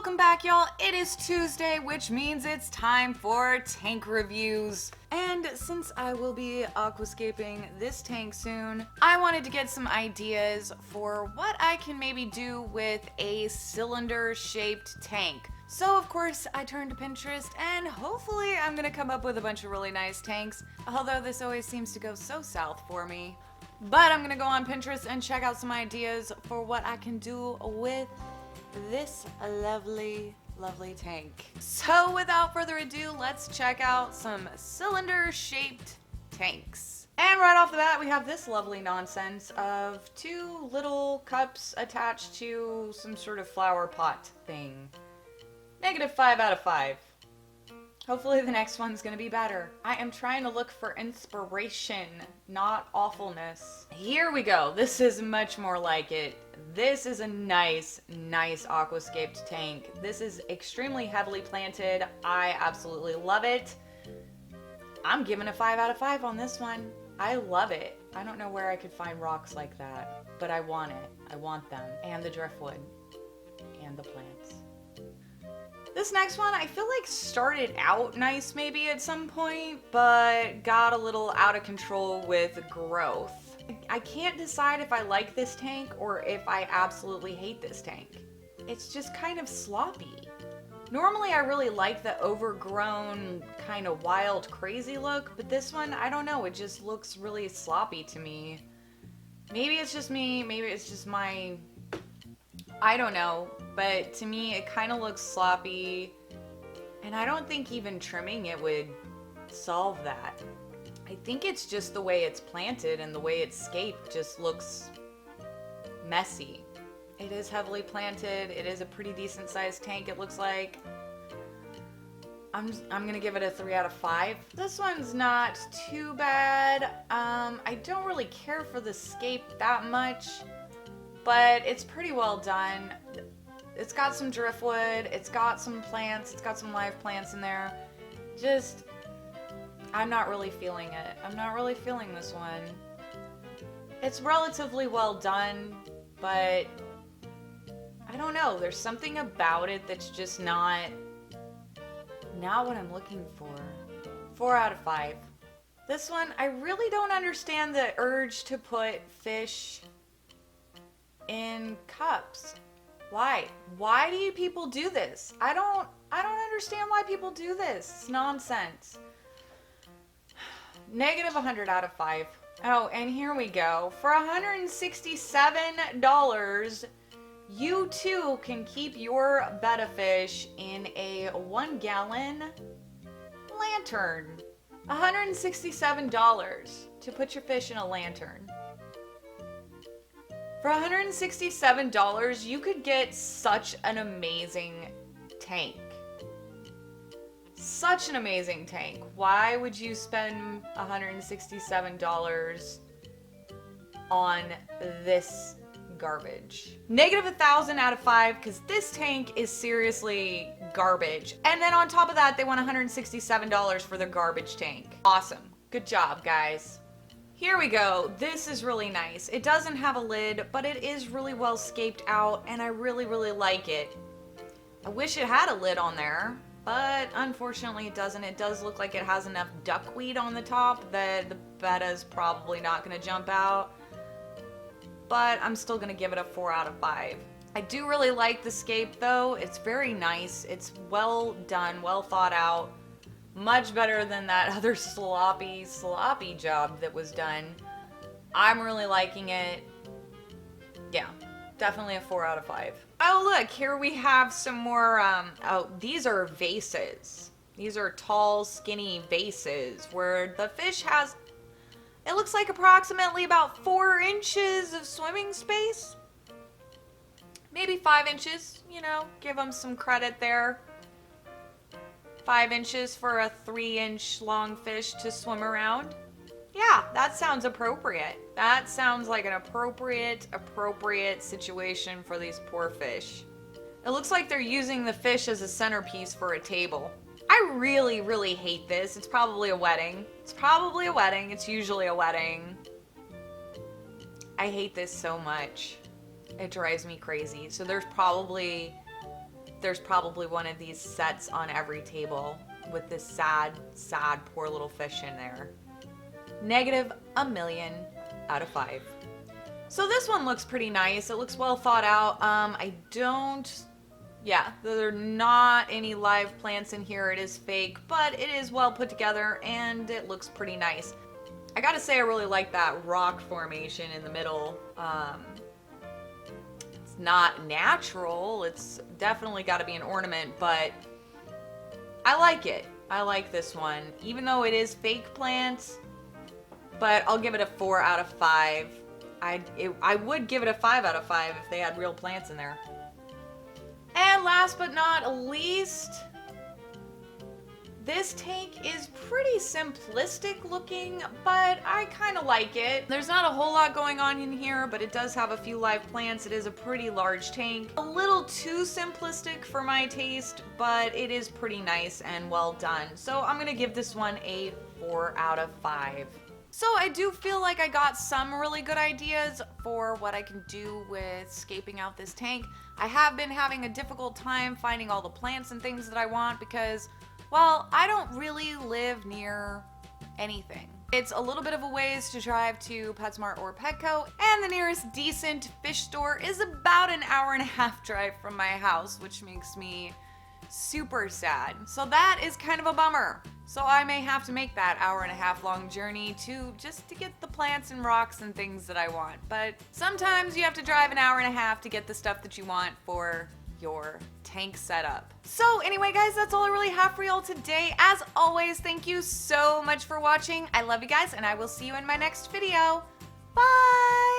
Welcome back, y'all. It is Tuesday, which means it's time for tank reviews. And since I will be aquascaping this tank soon, I wanted to get some ideas for what I can maybe do with a cylinder-shaped tank. So of course I turned to Pinterest and hopefully I'm gonna come up with a bunch of really nice tanks, although this always seems to go so south for me. But I'm gonna go on Pinterest and check out some ideas for what I can do with this lovely tank. So without further ado, let's check out some cylinder-shaped tanks. And right off the bat, we have this lovely nonsense of two little cups attached to some sort of flower pot thing. -5 out of 5. Hopefully the next one's gonna be better. I am trying to look for inspiration, not awfulness. Here we go. This is much more like it. This is a nice aquascaped tank. This is extremely heavily planted. I absolutely love it. I'm giving a 5 out of 5 on this one. I love it. I don't know where I could find rocks like that, but I want it. I want them. And the driftwood. And the plants. This next one, I feel like started out nice maybe at some point, but got a little out of control with growth. I can't decide if I like this tank or if I absolutely hate this tank. It's just kind of sloppy. Normally I really like the overgrown, kind of wild, crazy look, but this one, I don't know, it just looks really sloppy to me. Maybe it's just me, maybe it's just my... I don't know, but to me it kind of looks sloppy, and I don't think even trimming it would solve that. I think it's just the way it's planted and the way it's scaped just looks messy. It is heavily planted, it is a pretty decent sized tank it looks like. I'm gonna give it a 3 out of 5. This one's not too bad. I don't really care for the scape that much, but it's pretty well done. It's got some driftwood, it's got some plants, it's got some live plants in there. Just, I'm not really feeling it. I'm not really feeling this one. It's relatively well done, but I don't know. There's something about it that's just not what I'm looking for. 4 out of 5. This one, I really don't understand the urge to put fish in cups. Why? Why do you people do this? I don't understand why people do this. It's nonsense. -100 out of 5. Oh, and here we go. For $167, you too can keep your betta fish in a 1-gallon lantern. $167 to put your fish in a lantern. For $167, you could get such an amazing tank. Such an amazing tank. Why would you spend $167 on this garbage? -1,000 out of 5, because this tank is seriously garbage. And then on top of that, they want $167 for the garbage tank. Awesome. Good job, guys. Here we go. This is really nice. It doesn't have a lid, but it is really well scaped out, and I really like it. I wish it had a lid on there, but unfortunately it doesn't. It does look like it has enough duckweed on the top that the betta's probably not going to jump out, but I'm still going to give it a 4 out of 5. I do really like the scape though. It's very nice. It's well done, well thought out. Much better than that other sloppy job that was done. I'm really liking it. Yeah, definitely a 4 out of 5. Oh look, here we have some more, oh, these are vases. These are tall, skinny vases where the fish has, it looks like approximately about 4 inches of swimming space. Maybe 5 inches, you know, give them some credit there. 5 inches for a 3-inch long fish to swim around. Yeah, that sounds appropriate. That sounds like an appropriate situation for these poor fish. It looks like they're using the fish as a centerpiece for a table. I really hate this. It's probably a wedding. It's probably a wedding. It's usually a wedding. I hate this so much. It drives me crazy. So there's probably there's probably one of these sets on every table with this sad, sad, poor little fish in there. Negative a million out of 5. So this one looks pretty nice. It looks well thought out. Yeah, there are not any live plants in here. It is fake, but it is well put together and it looks pretty nice. I gotta say I really like that rock formation in the middle. It's not natural. It's definitely gotta be an ornament, but I like it. I like this one, even though it is fake plants, but I'll give it a 4 out of 5. I would give it a 5 out of 5 if they had real plants in there. And last but not least, this tank is pretty simplistic looking, but I kind of like it. There's not a whole lot going on in here, but it does have a few live plants. It is a pretty large tank. A little too simplistic for my taste, but it is pretty nice and well done. So I'm gonna give this one a 4 out of 5. So I do feel like I got some really good ideas for what I can do with scaping out this tank. I have been having a difficult time finding all the plants and things that I want because, well, I don't really live near anything. It's a little bit of a ways to drive to PetSmart or Petco, and the nearest decent fish store is about an hour-and-a-half drive from my house, which makes me super sad. So that is kind of a bummer. So I may have to make that hour-and-a-half long journey just to get the plants and rocks and things that I want. But sometimes you have to drive an hour-and-a-half to get the stuff that you want for your tank setup. So anyway, guys, that's all I really have for y'all today. As always, thank you so much for watching. I love you guys, and I will see you in my next video. Bye!